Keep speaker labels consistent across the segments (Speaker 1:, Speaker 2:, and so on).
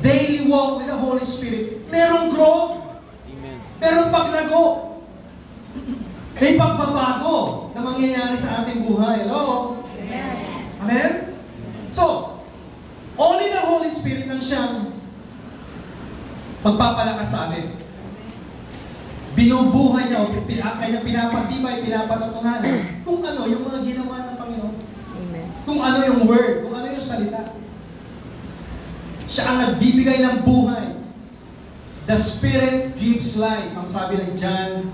Speaker 1: daily walk with the Holy Spirit, merong growth.
Speaker 2: Amen.
Speaker 1: Merong paglago. May pagbabago na mangyayari sa ating buhay. Hello?
Speaker 3: Amen.
Speaker 1: Amen? So, only the Holy Spirit ang siyang magpapalakas sa atin. Binubuhay niya o kanya pinapatibay, pinapatutunganan kung ano yung mga ginawa ng Panginoon.
Speaker 3: Amen.
Speaker 1: Kung ano yung word, kung ano yung salita. Siya ang nagbibigay ng buhay. The Spirit gives life. Ang sabi ng John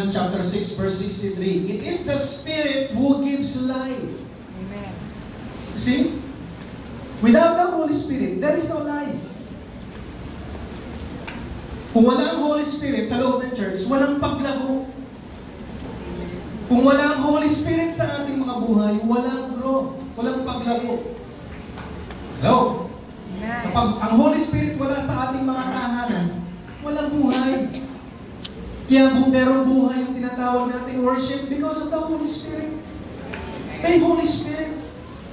Speaker 1: chapter 6 verse 63. It is the Spirit who gives life.
Speaker 3: Amen.
Speaker 1: You see? Without the Holy Spirit, there is no life. Kung wala ang Holy Spirit sa loob ng church, walang paglago. Kung wala ang Holy Spirit sa ating mga buhay, walang growth, walang paglago. Hello?
Speaker 3: Amen.
Speaker 1: Kapag ang Holy Spirit wala sa ating mga tahanan, walang buhay. Kaya merong buhay yung tinatawag natin worship because of the Holy Spirit. May Holy Spirit.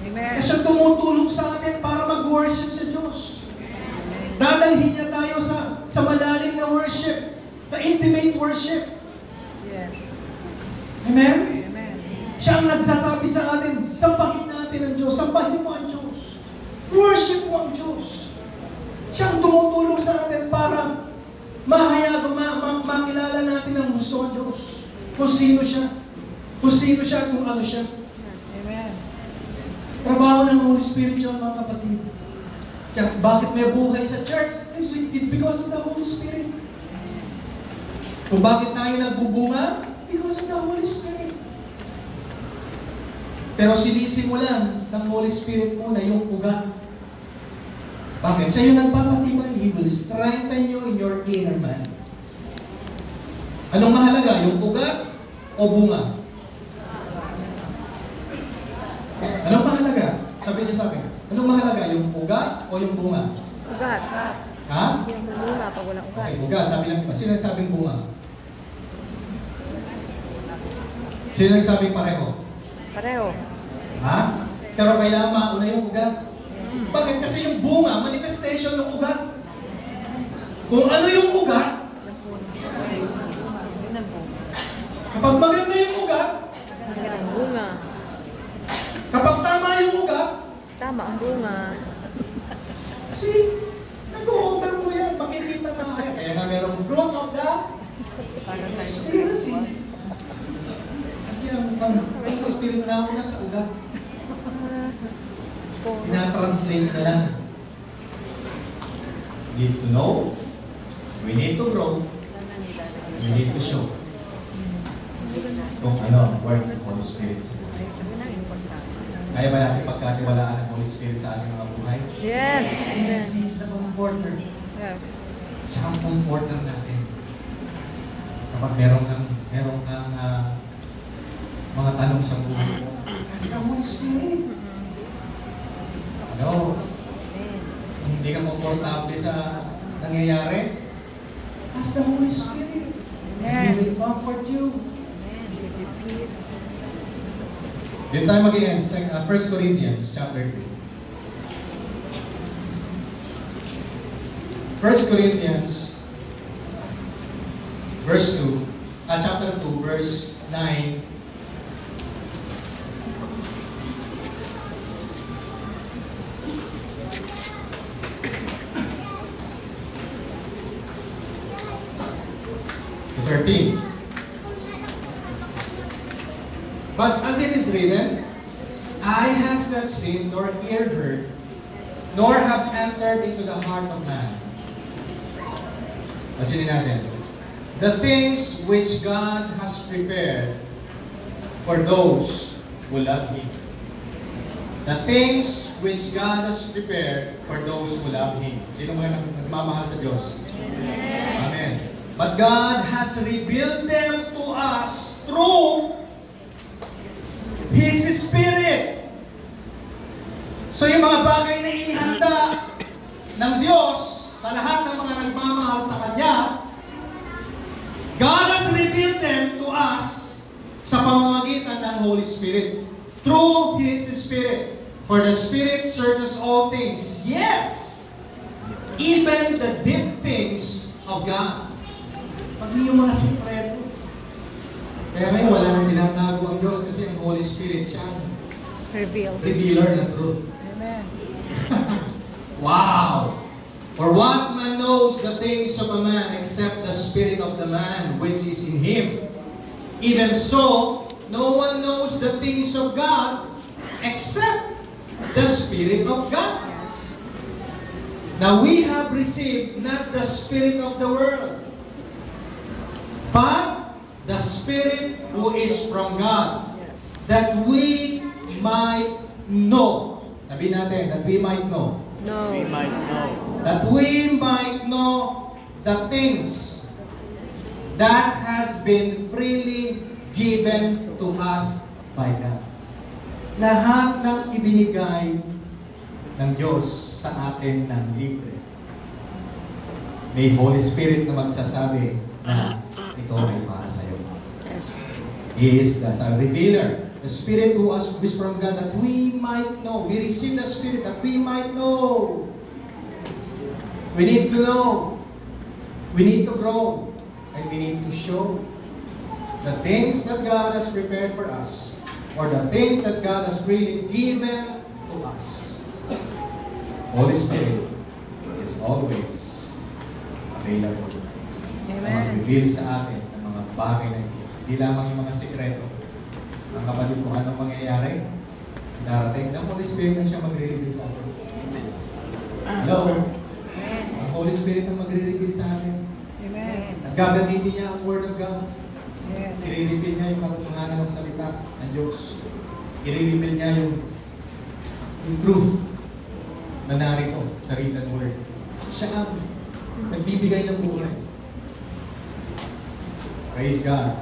Speaker 3: Amen.
Speaker 1: Na siya tumutulong sa atin para mag-worship sa Diyos. Dadalhin niya tayo sa malalim na worship, sa intimate worship.
Speaker 3: Yes.
Speaker 1: Amen?
Speaker 3: Amen.
Speaker 1: Siya ang nagsasabi sa atin, sambahin natin ang Diyos, sambahin mo ang Diyos. Worship mo ang Diyos. Siya ang tumutulong sa atin para mahayag, makilala natin ang gusto ng Diyos. Kung sino siya. Kung sino siya, kung ano siya.
Speaker 3: Amen.
Speaker 1: Trabaho ng Holy Spirit yun, mga kapatid. Kaya bakit may buhay sa church? It's because of the Holy Spirit. Kung bakit tayo nagbubunga? Because of the Holy Spirit. Pero sinisimulan ng Holy Spirit muna yung ugat. Bakit? Sa iyo nagpapatibay. He will strengthen you in your inner man. Anong mahalaga? Yung ugat o bunga? Anong mahalaga? Sabi niyo sa akin. Anong mahalaga? Yung ugat o yung bunga?
Speaker 3: Ugat.
Speaker 1: Ha?
Speaker 3: Yung bunga pag walang ugat.
Speaker 1: Okay, ugat. Sabi lang iba. Sino nagsabing bunga? Sino nagsabing pareho?
Speaker 3: Pareho.
Speaker 1: Ha? Pero kailangan mauna yung ugat. Bakit? Kasi yung bunga, manifestation ng ugat. Kung ano yung ugat,
Speaker 3: Yun ang bunga.
Speaker 1: kapag maganda yung ugat,
Speaker 3: Yun ang bunga.
Speaker 1: kapag tama yung ugat,
Speaker 3: Tama ang bunga.
Speaker 1: see, nag-o-over mo yan, makikita na kaya. Kaya nga merong growth of the
Speaker 3: Para sa
Speaker 1: Spirit. Kasi ang Spirit na una sa ugat. Ina-translate na lang. We need to know, we need to grow, we need to show. Kung ano ang work ng Holy Spirit sa buhay. Kaya ba natin pagkatiwalaan ng Holy Spirit sa ating mga buhay?
Speaker 3: Yes. Amen.
Speaker 1: Yes, He's a comforter.
Speaker 3: Yes.
Speaker 1: Siya ang comforter natin. Kapag meron kang mga tanong sa buhay mo, ask the Holy Spirit. Ano? Kung hindi ka komportable sa nangyayari, ask the Holy Spirit. He will comfort you.
Speaker 3: Amen. Give you peace.
Speaker 1: Dito tayo mag-i-end, 1 Corinthians chapter 3. 1 Corinthians chapter 2, verse 9. To 13. But as it is written, eye has not seen, nor ear heard, nor have entered into the heart of man. Pasinin natin. The things which God has prepared for those who love Him. The things which God has prepared for those who love Him. Sino mga nagmamahal sa Diyos? Amen. Amen. But God has revealed them to us through His Spirit. So yung mga bagay na inihanda ng Diyos sa lahat ng mga nagmamahal sa Kanya, God has revealed them to us sa pamamagitan ng Holy Spirit. Through His Spirit. For the Spirit searches all things. Yes! Even the deep things of God. Pag yung mga sikreto. Kaya ngayon, wala nang tinatago ang Diyos kasi ang Holy Spirit siya ang revealer ng truth.
Speaker 3: Amen.
Speaker 1: Wow! For what man knows the things of a man except the spirit of the man which is in him? Even so, no one knows the things of God except the Spirit of God. Now we have received not the spirit of the world, but the Spirit who is from God, that we might know. Sabi natin, that we might know.
Speaker 3: No.
Speaker 2: We might know.
Speaker 1: That we might know the things that has been freely given to us by God. Lahat ng ibinigay ng Diyos sa atin ng libre. May Holy Spirit na magsasabi na ito ay para sa iyo.
Speaker 3: Yes.
Speaker 1: He is the revealer. The Spirit who is from God, that we might know. We receive the Spirit that we might know. We need to know. We need to grow. And we need to show the things that God has prepared for us, or the things that God has freely given to us. Holy Spirit is always available. Na mag-reveal sa atin ng mga bagay na ito. Hindi lamang yung mga sikreto. Ang kapatid kung anong mangyayari, darating, ang Holy Spirit na siya magre-reveal sa atin. Hello? Ang Holy Spirit na magre-reveal sa atin.
Speaker 3: Amen.
Speaker 1: At gagamitin niya ang Word of God. I-reveal niya yung katotohanan ng salita ng Diyos. I-reveal niya yung truth na narito sa written Word. Siya ang nagbibigay ng buhay. Praise God.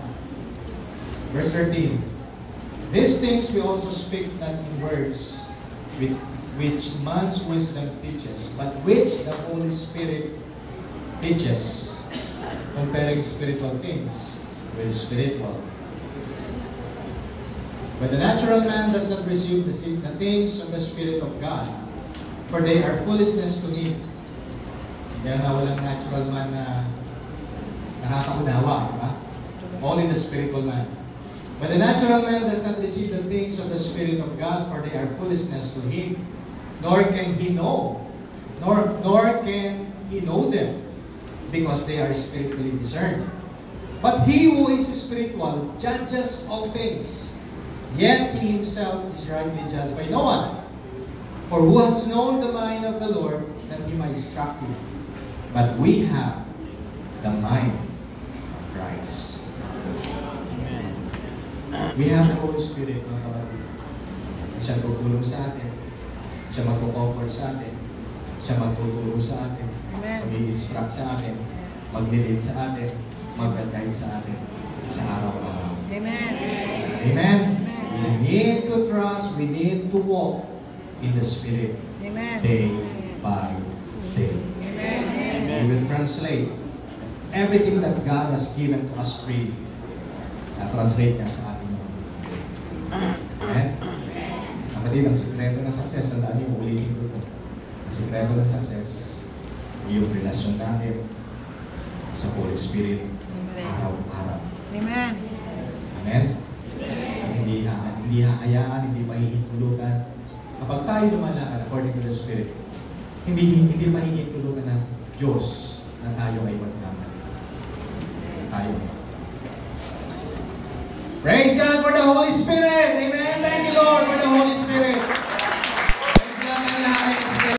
Speaker 1: Verse 13. These things we also speak not in words which man's wisdom teaches, but which the Holy Spirit teaches, comparing spiritual things with spiritual. But the natural man does not receive the things of the Spirit of God, for they are foolishness to him. Kaya nga walang natural man na nakakaunawa, di ba? Only the spiritual man. But the natural man does not receive the things of the Spirit of God, for they are foolishness to him, nor can he know them, because they are spiritually discerned. But he who is spiritual judges all things, yet he himself is rightly judged by no one. For who has known the mind of the Lord, that he might instruct him? But we have the mind of Christ. We have the Holy Spirit, mga kapatid. Siya tutulong sa atin. Siya magpo-comfort sa atin. Siya magtuturo sa atin. Mag-i-instruct sa atin. Mag-lead sa atin. Mag-guide sa atin sa araw-araw.
Speaker 3: Amen.
Speaker 1: Amen? We need to trust. We need to walk in the Spirit.
Speaker 3: Amen.
Speaker 1: Day by day.
Speaker 3: Amen.
Speaker 1: We will translate everything that God has given to us freely. Na-translate niya sa atin. Amen? Kapatid, ang sikreto ng success, tandaan niyo, ulitin ko ito. Ang sikreto ng success, yung relasyon natin sa Holy Spirit, araw-araw.
Speaker 3: Amen.
Speaker 1: Amen? At hindi hahayaan, hindi mahihintulutan. Kapag tayo lumalakad according to the Spirit, hindi mahihintulutan ng Diyos na tayo ay magkamali. Tayo. Praise God for the Holy Spirit! Amen!